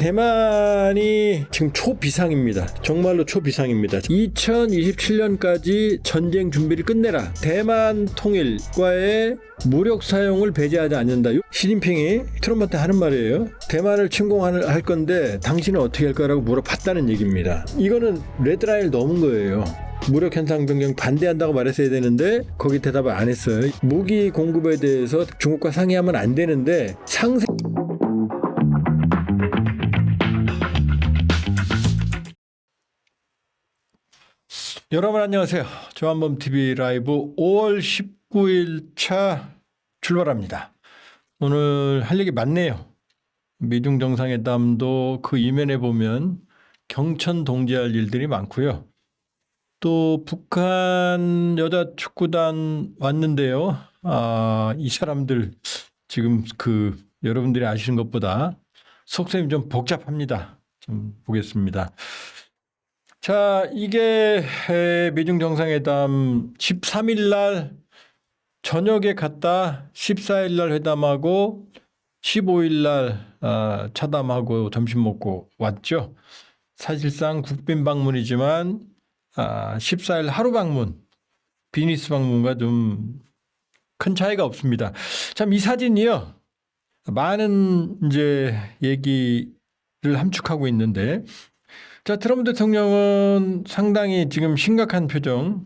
대만이 지금 초비상입니다. 정말로 초비상입니다. 2027년까지 전쟁 준비를 끝내라. 대만 통일과의 무력 사용을 배제하지 않는다. 시진핑이 트럼프한테 하는 말이에요. 대만을 침공할 건데 당신은 어떻게 할 거라고 물어봤다는 얘기입니다. 이거는 레드라인을 넘은 거예요. 무력 현상 변경 반대한다고 말했어야 되는데 거기 대답을 안 했어요. 무기 공급에 대해서 중국과 상의하면 안 되는데 여러분 안녕하세요. 조한범TV 라이브 5월 19일 차 출발합니다. 오늘 할 얘기 많네요. 미중 정상회담도 그 이면에 보면 경천 동지할 일들이 많고요. 또 북한 여자 축구단 왔는데요. 이 사람들 지금 여러분들이 아시는 것보다 속셈이 좀 복잡합니다. 좀 보겠습니다. 자, 이게 미중 정상회담 13일 날 저녁에 갔다 14일 날 회담하고 15일 날 차담하고 점심 먹고 왔죠. 사실상 국빈 방문이지만 14일 하루 방문, 비즈니스 방문과 좀 큰 차이가 없습니다. 참 이 사진이요. 많은 이제 얘기를 함축하고 있는데 자, 트럼프 대통령은 상당히 지금 심각한 표정.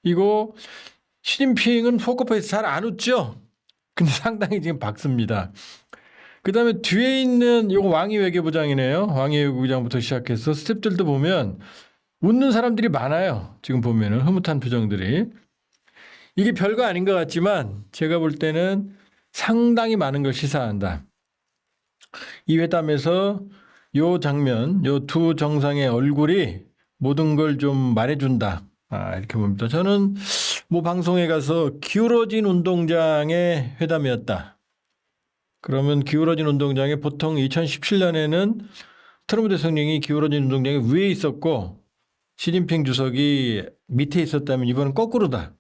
이거 시진핑은 포커페이스 잘 안 웃죠? 근데 상당히 지금 박습니다. 그 다음에 뒤에 있는 이거 왕이 외교부장이네요. 왕이 외교부장부터 시작해서 스태프들도 보면 웃는 사람들이 많아요. 지금 보면은 흐뭇한 표정들이. 이게 별거 아닌 것 같지만 제가 볼 때는 상당히 많은 걸 시사한다. 이 회담에서 요 장면, 요 두 정상의 얼굴이 모든 걸 좀 말해준다. 이렇게 봅니다. 저는 뭐 방송에 가서 기울어진 운동장의 회담이었다. 그러면 기울어진 운동장에 보통 2017년에는 트럼프 대통령이 기울어진 운동장에 위에 있었고 시진핑 주석이 밑에 있었다면 이번은 거꾸로다.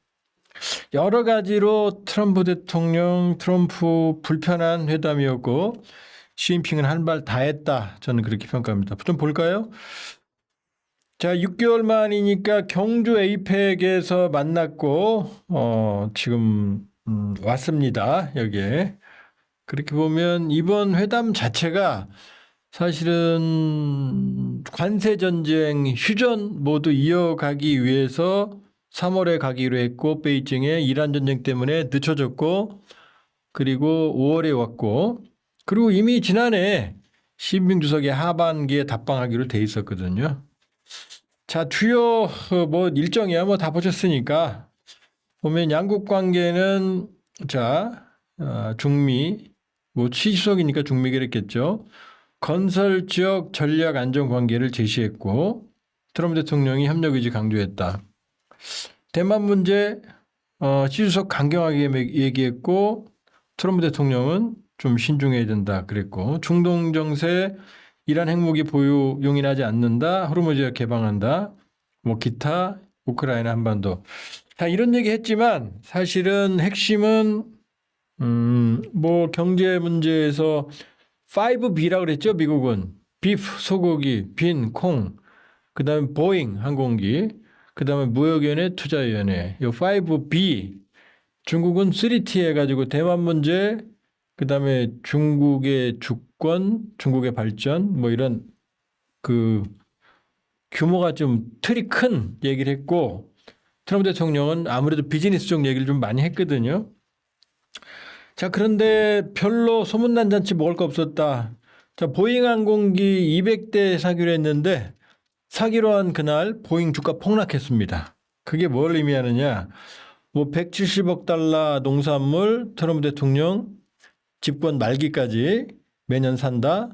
여러 가지로 트럼프 대통령, 트럼프 불편한 회담이었고 시진핑은 한 발 다 했다. 저는 그렇게 평가합니다. 좀 볼까요? 자, 6개월 만이니까 경주 에이펙에서 만났고 지금 왔습니다. 여기에. 그렇게 보면 이번 회담 자체가 사실은 관세 전쟁 휴전 모두 이어가기 위해서 3월에 가기로 했고 베이징에 이란 전쟁 때문에 늦춰졌고 그리고 5월에 왔고 그리고 이미 지난해 시진핑 주석이 하반기에 답방하기로 돼 있었거든요. 자, 주요 뭐 일정이야 뭐 다 보셨으니까 보면 양국 관계는 자 중미 뭐 취지석이니까 중미겠죠. 건설 지역 전략 안정 관계를 제시했고 트럼프 대통령이 협력 의지 강조했다. 대만 문제 취지석 강경하게 얘기했고 트럼프 대통령은 좀 신중해야 된다 그랬고 중동 정세 이란 핵무기 보유 용인하지 않는다. 호르무즈 개방한다. 뭐 기타 우크라이나 한반도. 다 이런 얘기 했지만 사실은 핵심은 뭐 경제 문제에서 5B라고 그랬죠. 미국은 비프 소고기, 빈, 콩, 그다음에 보잉 항공기, 그다음에 무역위원회, 투자위원회. 이 5B. 중국은 3T 해가지고 대만 문제, 그다음에 중국의 주권, 중국의 발전, 뭐 이런 규모가 좀 틀이 큰 얘기를 했고 트럼프 대통령은 아무래도 비즈니스적 얘기를 좀 많이 했거든요. 자, 그런데 별로 소문난 잔치 먹을 거 없었다. 자, 보잉 항공기 200대 사기로 했는데 사기로 한 그날 보잉 주가 폭락했습니다. 그게 뭘 의미하느냐? 뭐 170억 달러 농산물 트럼프 대통령 집권 말기까지 매년 산다.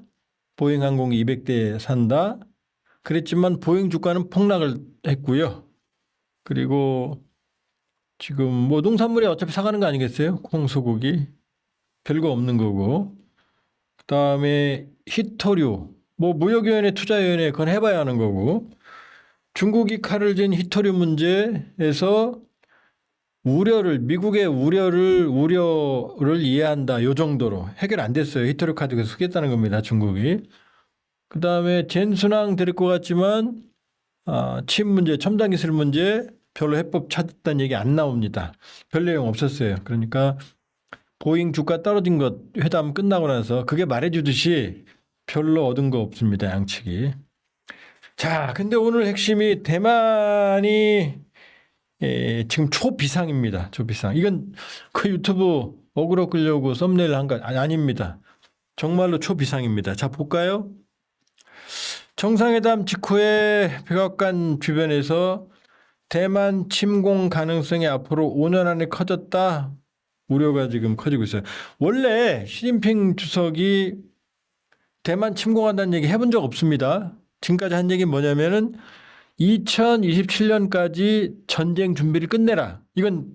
보잉 항공기 200대 산다. 그랬지만 보잉 주가는 폭락을 했고요. 그리고 지금 뭐 농산물이 어차피 사가는 거 아니겠어요? 콩, 소고기. 별거 없는 거고. 그다음에 히토류. 뭐 무역위원회, 투자위원회 그건 해봐야 하는 거고. 중국이 칼을 쥔 히토류 문제에서 미국의 우려를 이해한다. 요 정도로 해결 안 됐어요. 히토리 카드 계속 쓰겠다는 겁니다. 중국이. 그 다음에 젠순왕 데릴 것 같지만 칩 문제, 첨단 기술 문제 별로 해법 찾았다는 얘기 안 나옵니다. 별 내용 없었어요. 그러니까 보잉 주가 떨어진 것 회담 끝나고 나서 그게 말해주듯이 별로 얻은 거 없습니다. 양측이. 자, 근데 오늘 핵심이 대만이 지금 초비상입니다. 초비상. 이건 그 유튜브 어그로 끌려고 썸네일 한 거 아닙니다. 정말로 초비상입니다. 자, 볼까요? 정상회담 직후에 백악관 주변에서 대만 침공 가능성이 앞으로 5년 안에 커졌다. 우려가 지금 커지고 있어요. 원래 시진핑 주석이 대만 침공한다는 얘기 해본 적 없습니다. 지금까지 한 얘기는 뭐냐면은 2027년까지 전쟁 준비를 끝내라. 이건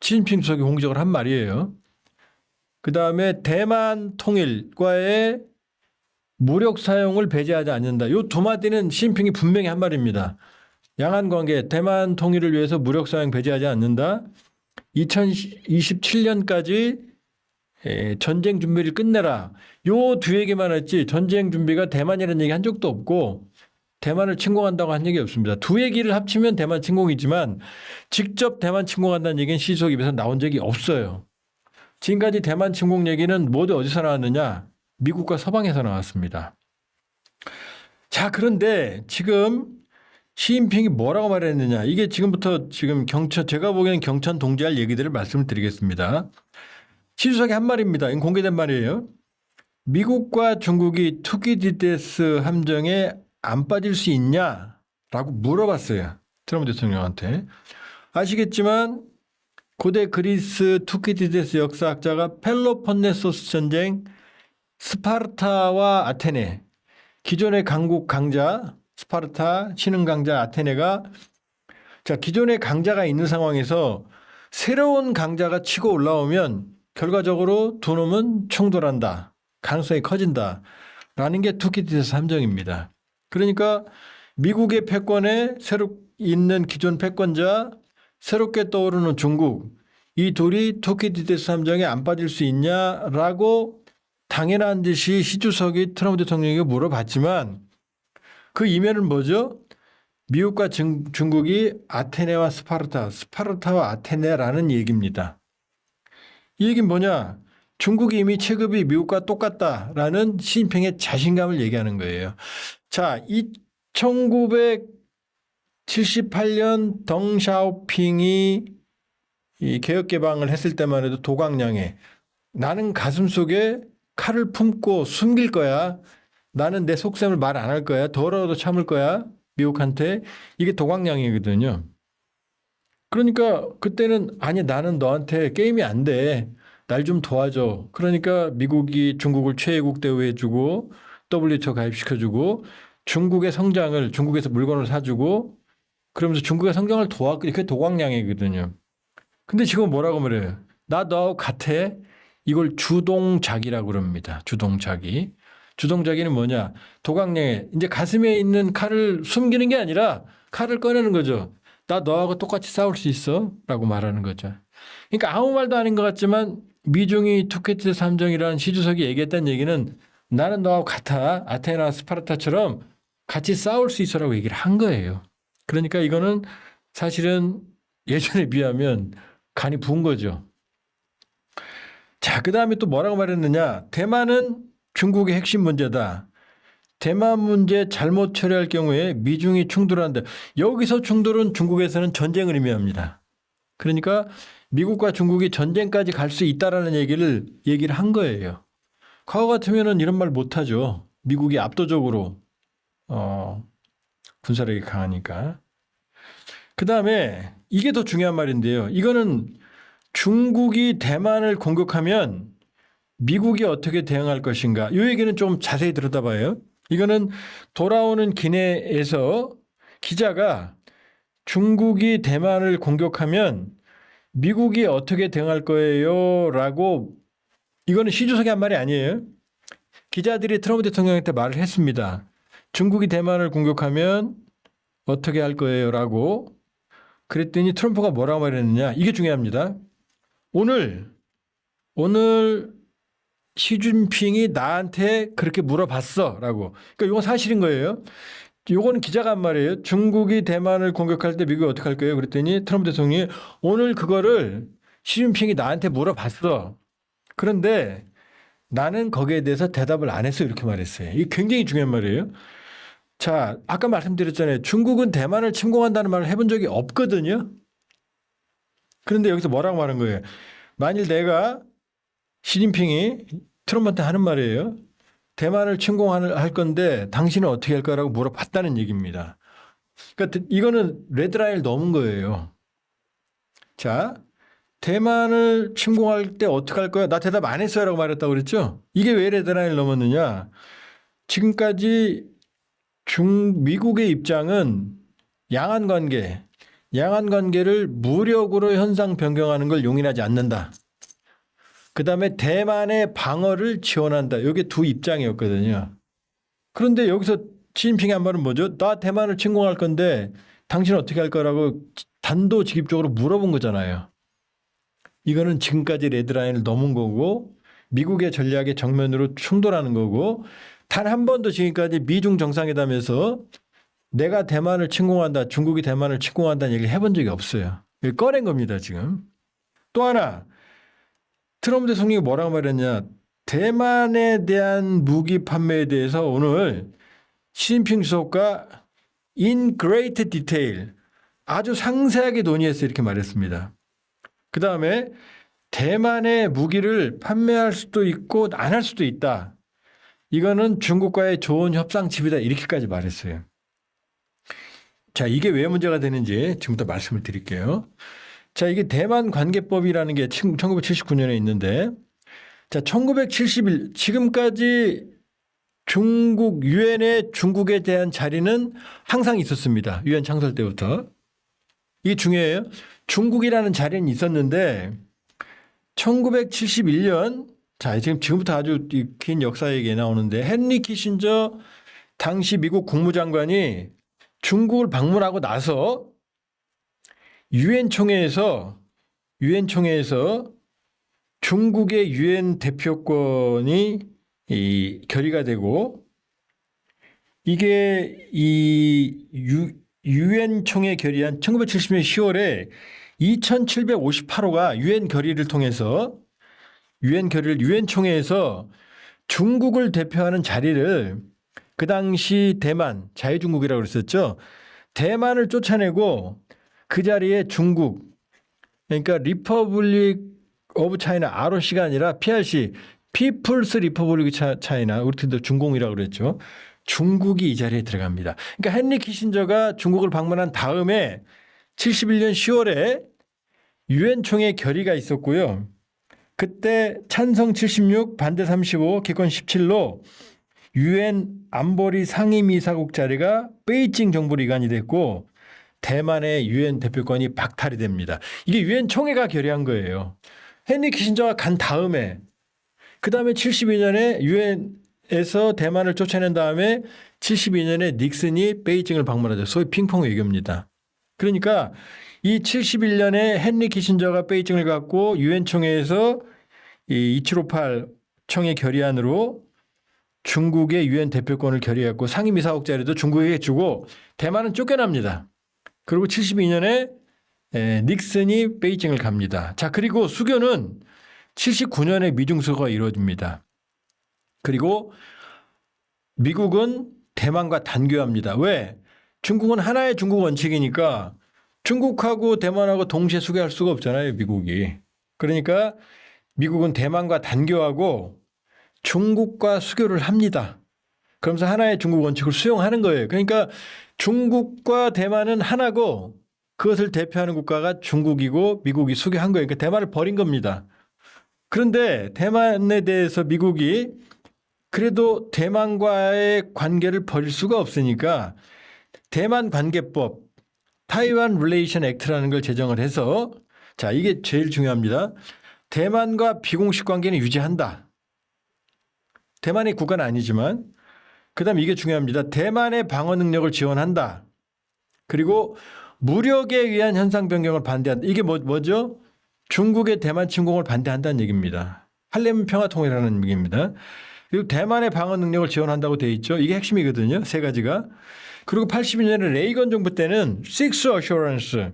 시진핑 주석이 공식적으로 한 말이에요. 그 다음에 대만 통일과의 무력 사용을 배제하지 않는다. 이 두 마디는 시진핑이 분명히 한 말입니다. 양안 관계, 대만 통일을 위해서 무력 사용 배제하지 않는다. 2027년까지 전쟁 준비를 끝내라. 요 두 얘기만 했지 전쟁 준비가 대만이라는 얘기 한 적도 없고 대만을 침공한다고 한 얘기 없습니다. 두 얘기를 합치면 대만 침공이지만 직접 대만 침공한다는 얘기는 시 주석 입에서 나온 적이 없어요. 지금까지 대만 침공 얘기는 모두 어디서 나왔느냐? 미국과 서방에서 나왔습니다. 자, 그런데 지금 시진핑이 뭐라고 말했느냐? 이게 지금부터 지금 제가 보기에는 경천 동지할 얘기들을 말씀을 드리겠습니다. 시 주석이 한 말입니다. 이건 공개된 말이에요. 미국과 중국이 투키디데스 함정에 안 빠질 수 있냐라고 물어봤어요. 트럼프 대통령한테. 아시겠지만 고대 그리스 투키디데스 역사학자가 펠로폰네소스 전쟁 스파르타와 아테네 기존의 강국 강자 스파르타 신흥 강자 아테네가 기존의 강자가 있는 상황에서 새로운 강자가 치고 올라오면 결과적으로 두 놈은 충돌한다. 가능성이 커진다라는 게 투키디데스 함정입니다. 그러니까 미국의 패권에 새로 있는 기존 패권자 새롭게 떠오르는 중국 이 둘이 투키디데스 함정에 안 빠질 수 있냐라고 당연한 듯이 시 주석이 트럼프 대통령에게 물어봤지만 그 이면은 뭐죠? 미국과 중국이 아테네와 스파르타와 아테네라는 얘기입니다. 이 얘기는 뭐냐? 중국이 이미 체급이 미국과 똑같다라는 시진핑의 자신감을 얘기하는 거예요. 자, 1978년 덩샤오핑이 이 개혁 개방을 했을 때만 해도 도광량에 나는 가슴속에 칼을 품고 숨길 거야. 나는 내 속셈을 말 안 할 거야. 더러워도 참을 거야. 미국한테. 이게 도광량이거든요. 그러니까 그때는 아니 나는 너한테 게임이 안 돼. 날 좀 도와줘. 그러니까 미국이 중국을 최애국 대우해주고 WTO 가입시켜주고 중국의 성장을 중국에서 물건을 사주고 그러면서 중국의 성장을 도와주고 그게 도광량이거든요. 근데 지금 뭐라고 말해요? 나 너하고 같아. 이걸 주동자기라고 그럽니다. 주동자기. 주동자기는 뭐냐? 도광량에 이제 가슴에 있는 칼을 숨기는 게 아니라 칼을 꺼내는 거죠. 나 너하고 똑같이 싸울 수 있어? 라고 말하는 거죠. 그러니까 아무 말도 아닌 것 같지만 미중이 투키디데스 함정이라는 시 주석이 얘기했다는 얘기는 나는 너하고 같아. 아테나 스파르타처럼 같이 싸울 수 있어라고 얘기를 한 거예요. 그러니까 이거는 사실은 예전에 비하면 간이 부은 거죠. 자, 그 다음에 또 뭐라고 말했느냐. 대만은 중국의 핵심 문제다. 대만 문제 잘못 처리할 경우에 미중이 충돌한다. 여기서 충돌은 중국에서는 전쟁을 의미합니다. 그러니까 미국과 중국이 전쟁까지 갈 수 있다라는 얘기를 한 거예요. 과거 같으면은 이런 말 못하죠. 미국이 압도적으로 군사력이 강하니까. 그 다음에 이게 더 중요한 말인데요. 이거는 중국이 대만을 공격하면 미국이 어떻게 대응할 것인가. 이 얘기는 좀 자세히 들여다봐요. 이거는 돌아오는 기내에서 기자가 중국이 대만을 공격하면 미국이 어떻게 대응할 거예요? 라고 이거는 시 주석이 한 말이 아니에요. 기자들이 트럼프 대통령한테 말을 했습니다. 중국이 대만을 공격하면 어떻게 할 거예요? 라고. 그랬더니 트럼프가 뭐라고 말했느냐. 이게 중요합니다. 오늘 시진핑이 나한테 그렇게 물어봤어라고. 그러니까 이건 사실인 거예요. 이건 기자가 한 말이에요. 중국이 대만을 공격할 때 미국이 어떻게 할 거예요? 그랬더니 트럼프 대통령이 오늘 그거를 시진핑이 나한테 물어봤어. 그런데 나는 거기에 대해서 대답을 안 했어. 이렇게 말했어요. 이게 굉장히 중요한 말이에요. 자, 아까 말씀드렸잖아요. 중국은 대만을 침공한다는 말을 해본 적이 없거든요. 그런데 여기서 뭐라고 말한 거예요? 만일 내가 시진핑이 트럼프한테 하는 말이에요. 대만을 침공할 건데 당신은 어떻게 할 거라고 물어봤다는 얘기입니다. 그러니까 이거는 레드라인을 넘은 거예요. 자, 대만을 침공할 때 어떻게 할 거야? 나 대답 안 했어요 라고 말했다고 그랬죠? 이게 왜 레드라인을 넘었느냐? 지금까지 미국의 입장은 양안 관계를 무력으로 현상 변경하는 걸 용인하지 않는다. 그다음에 대만의 방어를 지원한다. 이게 두 입장이었거든요. 그런데 여기서 시진핑이 한 말은 뭐죠? 나 대만을 침공할 건데 당신은 어떻게 할 거라고 단도직입적으로 물어본 거잖아요. 이거는 지금까지 레드라인을 넘은 거고 미국의 전략에 정면으로 충돌하는 거고 단 한 번도 지금까지 미중 정상회담에서 내가 대만을 침공한다, 중국이 대만을 침공한다는 얘기를 해본 적이 없어요. 이걸 꺼낸 겁니다, 지금. 또 하나, 트럼프 대통령이 뭐라고 말했냐. 대만에 대한 무기 판매에 대해서 오늘 시진핑 주석과 in great detail 아주 상세하게 논의했어요. 이렇게 말했습니다. 그 다음에 대만의 무기를 판매할 수도 있고 안 할 수도 있다. 이거는 중국과의 좋은 협상칩이다. 이렇게까지 말했어요. 자, 이게 왜 문제가 되는지 지금부터 말씀을 드릴게요. 자, 이게 대만 관계법이라는 게 1979년에 있는데, 자, 1971, 지금까지 중국, 유엔의 중국에 대한 자리는 항상 있었습니다. 유엔 창설 때부터. 이게 중요해요. 중국이라는 자리는 있었는데, 1971년, 자, 지금부터 아주 긴 역사 얘기 나오는데, 헨리 키신저 당시 미국 국무장관이 중국을 방문하고 나서 유엔 총회에서 중국의 유엔 대표권이 결의가 되고 이게 이 유엔 총회 결의안 1970년 10월에 2758호가 유엔 결의를 통해서 유엔 총회에서 중국을 대표하는 자리를 그 당시 대만 자유중국이라고 그랬었죠. 대만을 쫓아내고 그 자리에 중국, 그러니까 리퍼블릭 오브 차이나 ROC가 아니라 PRC, 피플스 리퍼블릭 차이나 우리도 중공이라고 그랬죠. 중국이 이 자리에 들어갑니다. 그러니까 헨리 키신저가 중국을 방문한 다음에 71년 10월에 유엔 총회 결의가 있었고요. 그때 찬성 76, 반대 35, 기권 17로 유엔 안보리 상임이사국 자리가 베이징 정부로 이관이 됐고 대만의 유엔 대표권이 박탈이 됩니다. 이게 유엔 총회가 결의한 거예요. 헨리 키신저가 간 다음에 그다음에 72년에 유엔에서 대만을 쫓아낸 다음에 72년에 닉슨이 베이징을 방문하죠. 소위 핑퐁 외교입니다. 그러니까 이 71년에 헨리 키신저가 베이징을 갔고 유엔 총회에서 이 2758 총회 결의안으로 중국의 유엔 대표권을 결의했고 상임이사국 자리도 중국에게 주고 대만은 쫓겨납니다. 그리고 72년에 닉슨이 베이징을 갑니다. 자, 그리고 수교는 79년에 미중수교가 이루어집니다. 그리고 미국은 대만과 단교합니다. 왜? 중국은 하나의 중국 원칙이니까 중국하고 대만하고 동시에 수교할 수가 없잖아요, 미국이. 그러니까 미국은 대만과 단교하고 중국과 수교를 합니다. 그러면서 하나의 중국 원칙을 수용하는 거예요. 그러니까 중국과 대만은 하나고 그것을 대표하는 국가가 중국이고 미국이 수교한 거예요. 그러니까 대만을 버린 겁니다. 그런데 대만에 대해서 미국이 그래도 대만과의 관계를 버릴 수가 없으니까 대만 관계법, 타이완 릴레이션 액트라는 걸 제정을 해서 자, 이게 제일 중요합니다. 대만과 비공식 관계는 유지한다. 대만의 국가는 아니지만 그다음에 이게 중요합니다. 대만의 방어 능력을 지원한다. 그리고 무력에 의한 현상 변경을 반대한다. 이게 뭐죠? 중국의 대만 침공을 반대한다는 얘기입니다. 하렘 평화통일이라는 얘기입니다. 그리고 대만의 방어 능력을 지원한다고 돼 있죠. 이게 핵심이거든요. 세 가지가. 그리고 82년에 레이건 정부 때는 Six Assurance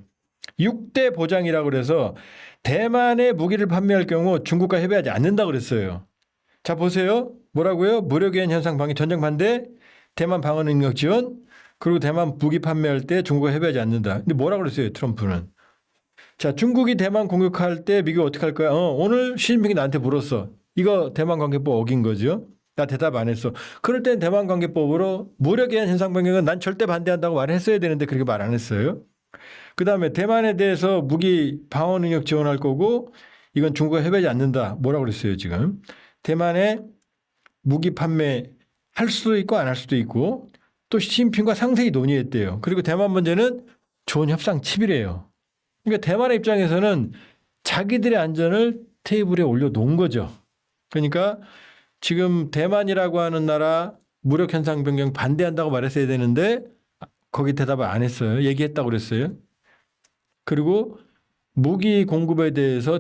6대 보장이라고 그래서 대만에 무기를 판매할 경우 중국과 협의하지 않는다고 그랬어요. 자 보세요. 뭐라고요? 무력에 의한 현상 방해 전쟁 반대 대만 방어 능력 지원 그리고 대만 무기 판매할 때 중국과 협의하지 않는다. 근데 뭐라고 그랬어요? 트럼프는. 자 중국이 대만 공격할 때 미국이 어떻게 할 거야? 오늘 시진핑이 나한테 물었어. 이거 대만관계법 어긴 거죠? 나 대답 안 했어. 그럴 땐 대만관계법으로 무력에 의한 현상 변경은 난 절대 반대한다고 말했어야 되는데 그렇게 말 안 했어요. 그다음에 대만에 대해서 무기 방어 능력 지원할 거고 이건 중국과 협의하지 않는다. 뭐라고 그랬어요 지금. 대만에 무기 판매 할 수도 있고 안 할 수도 있고 또 시진핑과 상세히 논의했대요. 그리고 대만 문제는 좋은 협상 칩이래요. 그러니까 대만의 입장에서는 자기들의 안전을 테이블에 올려놓은 거죠. 그러니까 지금 대만이라고 하는 나라 무력 현상 변경 반대한다고 말했어야 되는데 거기 대답을 안 했어요. 얘기했다고 그랬어요. 그리고 무기 공급에 대해서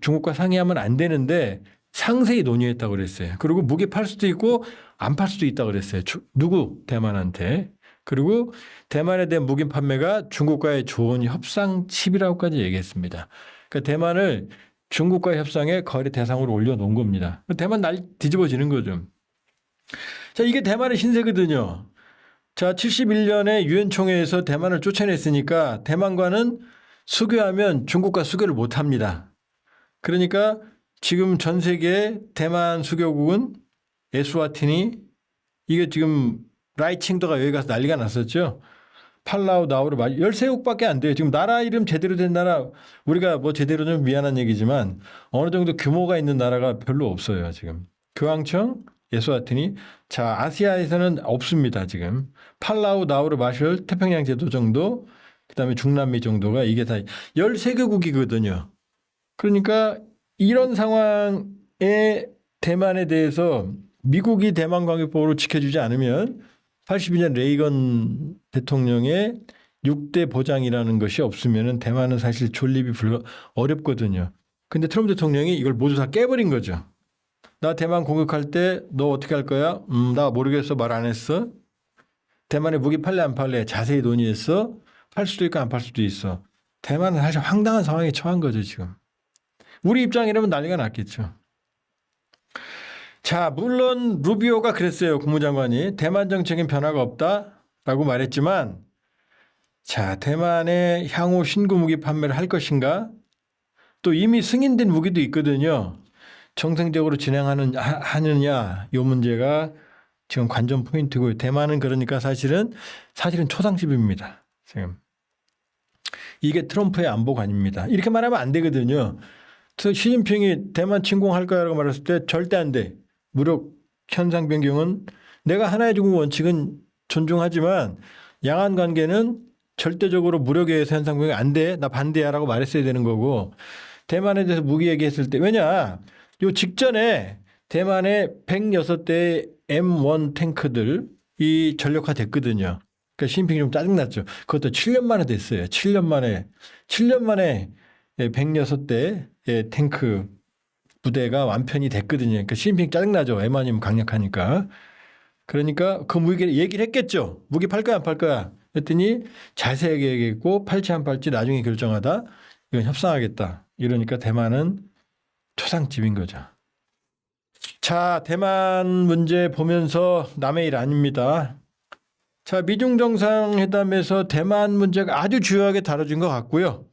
중국과 상의하면 안 되는데 상세히 논의했다고 그랬어요. 그리고 무기 팔 수도 있고 안 팔 수도 있다고 그랬어요. 누구? 대만한테. 그리고 대만에 대한 무기 판매가 중국과의 좋은 협상 칩이라고까지 얘기했습니다. 그러니까 대만을 중국과의 협상에 거래 대상으로 올려놓은 겁니다. 대만 날 뒤집어지는 거죠. 자, 이게 대만의 신세거든요. 자, 71년에 유엔 총회에서 대만을 쫓아냈으니까 대만과는 수교하면 중국과 수교를 못 합니다. 그러니까 지금 전 세계 대만 수교국은 에스와티니 이게 지금 라이칭도가 여기 가서 난리가 났었죠. 팔라우, 나우루, 13국밖에 안 돼요. 지금 나라 이름 제대로 된 나라 우리가 뭐 제대로 좀 미안한 얘기지만 어느 정도 규모가 있는 나라가 별로 없어요. 지금 교황청, 에스와티니 자 아시아에서는 없습니다. 지금 팔라우, 나우루, 마셜, 태평양 제도 정도 그다음에 중남미 정도가 이게 다 13개국이거든요. 그러니까 이런 상황에 대만에 대해서 미국이 대만 관계법으로 지켜주지 않으면 82년 레이건 대통령의 6대 보장이라는 것이 없으면 대만은 사실 존립이 어렵거든요. 근데 트럼프 대통령이 이걸 모두 다 깨버린 거죠. 나 대만 공격할 때 너 어떻게 할 거야? 나 모르겠어. 말 안 했어. 대만에 무기 팔래 안 팔래 자세히 논의했어. 팔 수도 있고 안 팔 수도 있어. 대만은 사실 황당한 상황에 처한 거죠 지금. 우리 입장이라면 난리가 났겠죠. 자, 물론 루비오가 그랬어요. 국무장관이. 대만 정책엔 변화가 없다라고 말했지만 자, 대만의 향후 신구 무기 판매를 할 것인가? 또 이미 승인된 무기도 있거든요. 정상적으로 하느냐 이 문제가 지금 관전 포인트고요. 대만은 그러니까 사실은 초상집입니다. 지금. 이게 트럼프의 안보관입니다. 이렇게 말하면 안 되거든요. 시진핑이 대만 침공할 거라고 말했을 때 절대 안 돼. 무력 현상 변경은 내가 하나의 중국 원칙은 존중하지만 양안 관계는 절대적으로 무력에 의해서 현상 변경 안 돼. 나 반대야라고 말했어야 되는 거고 대만에 대해서 무기 얘기했을 때 왜냐 요 직전에 대만에 106대의 M1 탱크들이 전력화됐거든요. 그러니까 시진핑이 좀 짜증났죠. 그것도 7년 만에 됐어요. 7년 만에 106대의 탱크 부대가 완편이 됐거든요. 그러니까 시진핑 짜증나죠. M1이면 강력하니까. 그러니까 그 무기 얘기를 했겠죠. 무기 팔 거야 안 팔 거야. 그랬더니 자세하게 얘기했고 팔지 안 팔지 나중에 결정하다. 이건 협상하겠다. 이러니까 대만은 초상집인 거죠. 자, 대만 문제 보면서 남의 일 아닙니다. 자, 미중 정상회담에서 대만 문제가 아주 주요하게 다뤄진 것 같고요.